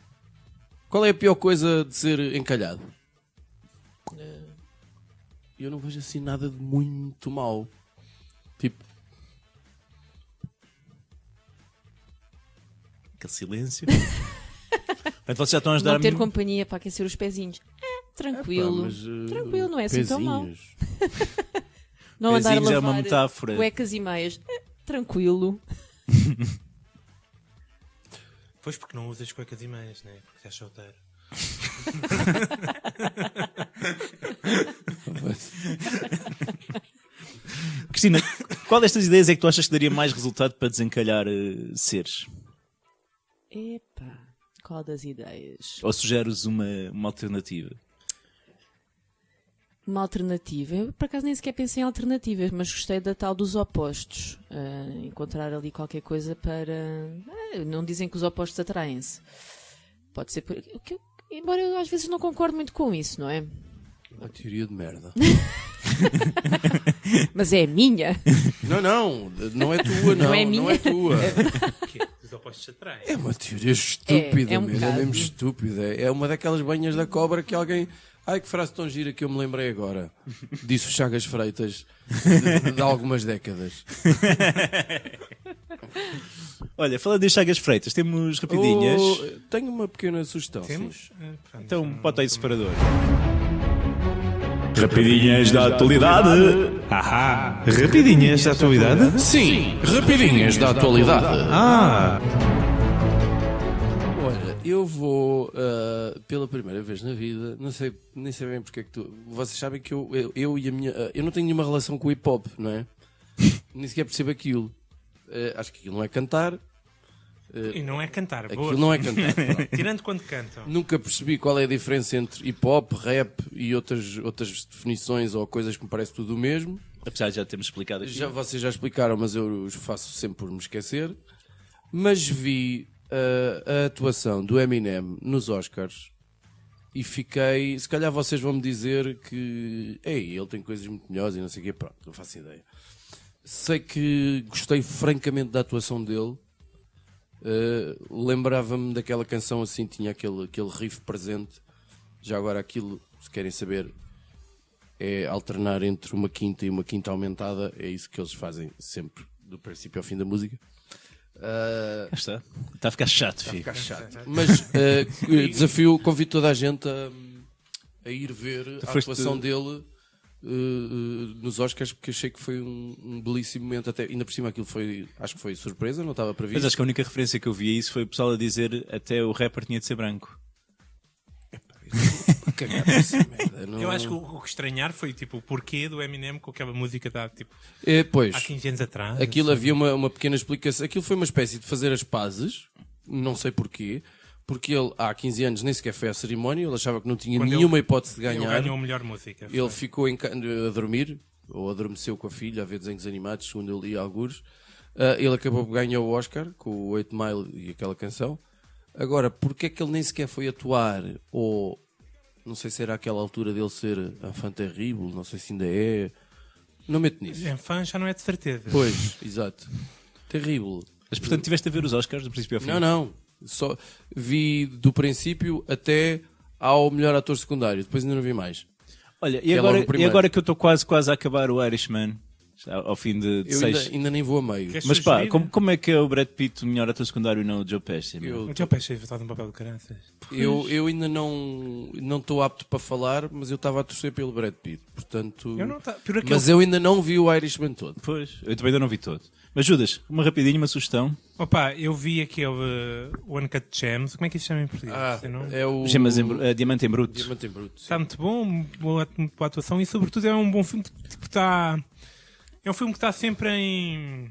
Qual é a pior coisa de ser encalhado? Eu não vejo assim nada de muito mal. Tipo, Aquele silêncio. Portanto, vocês já estão a ajudar Não ter companhia para aquecer os pezinhos. Tranquilo. Tranquilo, não é assim tão mal. pezinhos. Não andar a Pezinhos é uma lavar metáfora. cuecas e meias. Tranquilo. Pois porque não usas cuecas e meias, né? Porque és solteiro. Cristina, qual destas ideias é que tu achas que daria mais resultado para desencalhar seres? Epá, qual das ideias? Ou sugeres uma alternativa? Uma alternativa. Eu, por acaso, nem sequer pensei em alternativas, mas gostei da tal dos opostos. Encontrar ali qualquer coisa para... não dizem que os opostos atraem-se. Pode ser... Embora eu às vezes não concordo muito com isso, não é? Uma teoria de merda. Mas é a minha. Não é tua, não. Não é minha. Não é tua. O quê? Os opostos se atraem. É uma teoria estúpida, É um mesmo. É bocado. mesmo estúpida. É uma daquelas banhas da cobra que alguém... Ai, que frase tão gira que eu me lembrei agora. Disse o Chagas Freitas de algumas décadas. Olha, falando em Chagas Freitas, temos rapidinhas. Tenho uma pequena sugestão. Temos? Sim. Pronto, Então, bota aí o separador. Rapidinhas da atualidade. Ahá! Rapidinhas da atualidade? Sim, rapidinhas da atualidade. Olha, eu vou pela primeira vez na vida, não sei, nem sei bem porque é que tu. Vocês sabem que eu e a minha. Eu não tenho nenhuma relação com o hip hop, não é? Nem sequer percebo aquilo. Acho que aquilo não é cantar. E não é cantar, boa. Aquilo não é cantar. Pronto. Tirando quando cantam. Nunca percebi qual é a diferença entre hip hop, rap e outras definições ou coisas que me parece tudo o mesmo. Apesar de já termos explicado aqui. Vocês já explicaram, mas eu os faço sempre por me esquecer. Mas vi a atuação do Eminem nos Oscars e fiquei. Se calhar vocês vão me dizer que ele tem coisas muito melhores e não sei o quê. Pronto, não faço ideia. Sei que gostei francamente da atuação dele. Lembrava-me daquela canção assim, tinha aquele riff presente. Já agora aquilo, se querem saber, é alternar entre uma quinta e uma quinta aumentada. É isso que eles fazem sempre, do princípio ao fim da música. Está a ficar chato, filho. Mas convido toda a gente a ir ver a atuação dele nos Oscars, porque achei que foi um belíssimo momento. Até, ainda por cima aquilo acho que foi surpresa, não estava previsto. Mas acho que a única referência que eu vi a isso foi o pessoal a dizer até o rapper tinha de ser branco. Cagar nessa merda, não... Eu acho que o que estranhar foi tipo o porquê do Eminem com aquela música da tipo pois, há 15 anos atrás. aquilo assim. havia uma pequena explicação. Aquilo foi uma espécie de fazer as pazes, não sei porquê, porque ele há 15 anos nem sequer foi à cerimónia, ele achava que não tinha Quando nenhuma hipótese de Ele ganhar. ganhou a melhor música. Ele ficou a dormir, ou adormeceu com a filha, a ver desenhos animados, segundo eu li alguns. Ele acabou por ganhar o Oscar com o 8 Mile e aquela canção. Agora, porque é que ele nem sequer foi atuar? Ou não sei se era aquela altura dele ser enfant terrible, não sei se ainda é. Não meto nisso. Em fã já não é de certeza. Pois, exato. Terrível. Mas portanto tiveste a ver os Oscars do princípio ao fim? Não. Só vi do princípio até ao melhor ator secundário. Depois ainda não vi mais. Olha, é logo o e primeiro. agora que eu estou quase a acabar o Irishman, ao fim de Eu 6... ainda nem vou a meio. Queres Mas pá, sugerir? como é que é o Brad Pitt o melhor ator secundário e não o Joe Pesci? meu? O teu peixe é votado no papel de caranças. Eu ainda não estou apto para falar, mas eu estava a torcer pelo Brad Pitt. Portanto, Eu não por aquele... mas eu ainda não vi o Irishman todo. Pois, eu também ainda não vi todo. Mas Judas, uma rapidinha, uma sugestão. Opa, eu vi aquele One Cut Gems. Como é que isso se chama em português? Sei não? É o Diamante em Bruto. Diamante em Bruto. sim. Está muito bom, boa atuação e sobretudo é um bom filme que tipo, está... É um filme que está sempre em...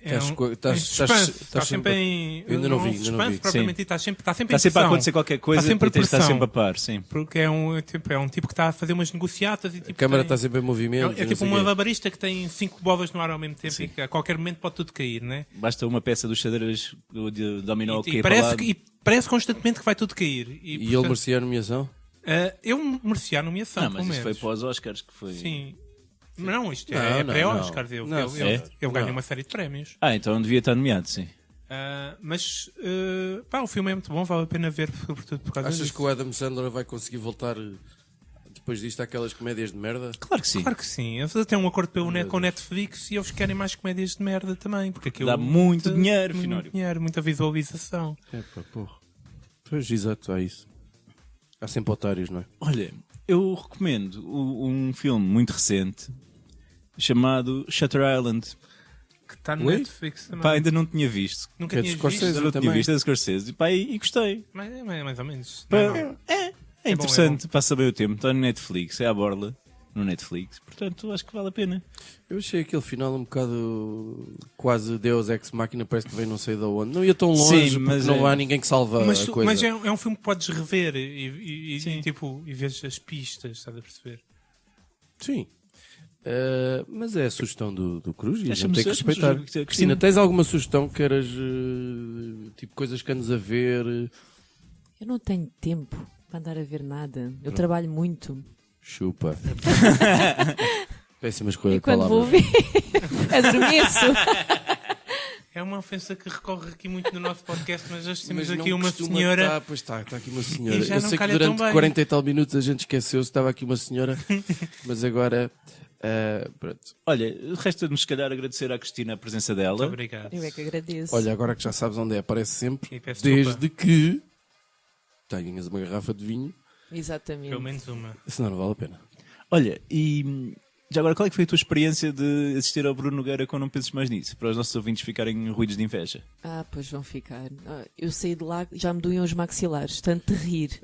Está sempre em... Eu ainda não vi, ainda suspense, não vi. propriamente dito, está sempre em Está sempre a pressão. acontecer qualquer coisa Está sempre e tens de estar pressão. sempre a par, sim. Porque é um tipo que está a fazer umas negociatas e tipo... A câmara tem- está sempre em movimento. É e não tipo sei uma quê. labarista que tem 5 bolas no ar ao mesmo tempo e que a qualquer momento pode tudo cair, né? Basta uma peça dos xadrez de dominó E cair para lá. parece constantemente que vai tudo cair. E ele portanto, merecia a nomeação? eu merecia a nomeação, Não, mas pelo isso foi menos. para os Oscars que foi... Sim. Não, isto Não, é não, pré-Oscar. não. Ele Não. ganha uma série de prémios. Então devia estar nomeado, sim. Mas o filme é muito bom, vale a pena ver, sobretudo por causa Achas disso. que o Adam Sandler vai conseguir voltar depois disto àquelas comédias de merda? Claro que sim. Claro que sim. Eles têm um acordo com o Netflix e eles querem mais comédias de merda também. Porque aquilo Dá muito dinheiro, muito Finório. dinheiro, muita visualização. Porra. Pois, exato, há isso. Há sempre otários, não é? Olha, eu recomendo um filme muito recente chamado Shutter Island. Que está no Oi? Netflix também. Pá, ainda não tinha visto. Nunca Que é de tinhas Scorsese. visto? Ainda não tinha também. visto, é de Scorsese. E, pá, e gostei. E gostei. Pá, e gostei. Mas é mais ou menos. Pá, Não, não. é interessante, passa bem o tempo. Está no Netflix, é à borla no Netflix. Portanto, acho que vale a pena. Eu achei aquele final um bocado quase Deus Ex Machina, parece que vem não sei de onde. Não ia tão longe, Sim, porque mas não é. há ninguém que salva Mas, a coisa. mas é um filme que podes rever e Sim. tipo, e vês as pistas, estás a perceber? Sim. Mas é a sugestão do Cruz e a gente Deixa-me tem que ser- respeitar. Cristina, Cristina, tens alguma sugestão que queiras, tipo, coisas que andes a ver? Eu não tenho tempo para andar a ver nada. Eu trabalho muito. Chupa. Péssima escolha E de quando vou palavras. ver, adormeço. É uma ofensa que recorre aqui muito no nosso podcast, mas hoje temos Mas aqui não uma costuma senhora. estar, pois está aqui uma senhora. E já Eu não sei que calha tão durante bem. 40 e tal minutos a gente esqueceu-se, estava aqui uma senhora, mas agora, pronto. Olha, resta-nos se calhar agradecer à Cristina a presença dela. Muito obrigado. Eu é que agradeço. Olha, agora que já sabes onde é, aparece sempre, E peço desde que tenhas uma garrafa de vinho, Exatamente. Pelo menos uma. senão não vale a pena. Olha, e já agora, qual é que foi a tua experiência de assistir ao Bruno Nogueira com Não Penses Mais Nisso? Para os nossos ouvintes ficarem ruídos de inveja. Pois vão ficar. Eu saí de lá, já me doíam os maxilares, tanto de rir.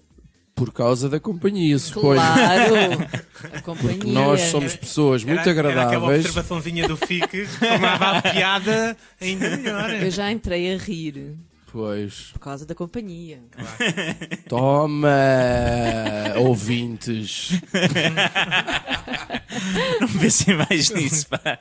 Por causa da companhia, suponho. Claro! A companhia. Porque nós somos pessoas muito Era aquela agradáveis. observaçãozinha do FIC que tornava a piada ainda melhor. Eu já entrei a rir Pois, por causa da companhia. toma, ouvintes. Não pensem mais nisso, pá.